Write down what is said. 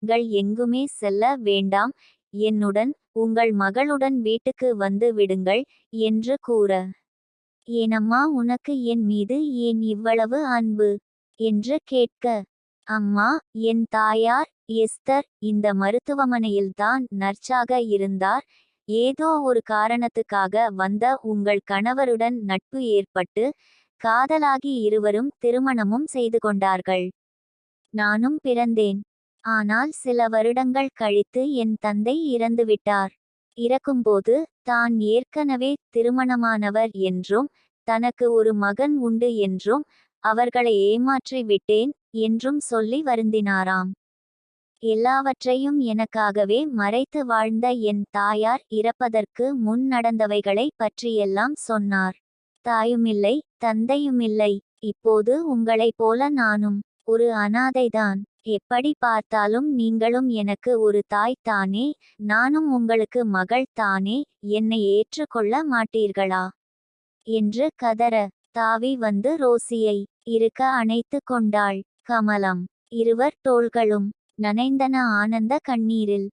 நீங்கள் எங்குமே செல்ல வேண்டாம், என்னுடன் உங்கள் மகளுடன் வீட்டுக்கு வந்து விடுங்கள் என்று கூற, ஏனம்மா உனக்கு என் மீது ஏன் இவ்வளவு அன்பு என்று கேட்க, அம்மா, என் தாயார் எஸ்தர் இந்த மருத்துவமனையில்தான் நர்ஸாக இருந்தார். ஏதோ ஒரு காரணத்துக்காக வந்த உங்கள் கணவருடன் நட்பு ஏற்பட்டு காதலாகி இருவரும் திருமணமும் செய்து கொண்டார்கள். நானும் பிறந்தேன். ஆனால் சில வருடங்கள் கழித்து என் தந்தை இறந்துவிட்டார். இறக்கும்போது தான் ஏற்கனவே திருமணமானவர் என்றும் தனக்கு ஒரு மகன் உண்டு என்றும் அவர்களை ஏமாற்றி விட்டேன் என்றும் சொல்லி வருந்தினாராம். எல்லாவற்றையும் எனக்காகவே மறைத்து வாழ்ந்த என் தாயார் இறப்பதற்கு முன் நடந்தவைகளை பற்றியெல்லாம் சொன்னார். தாயுமில்லை, தந்தையுமில்லை. இப்போது உங்களைப் போல நானும் ஒரு அனாதைதான். எப்படி பார்த்தாலும் நீங்களும் எனக்கு ஒரு தாய் தானே, நானும் உங்களுக்கு மகள் தானே, என்னை ஏற்றுக்கொள்ள மாட்டீர்களா என்று கதற, தாவி வந்து ரோசியை இருக்க அணைத்து கொண்டாள் கமலம். இருவர் தோள்களும் நனைந்தன ஆனந்த கண்ணீரில்.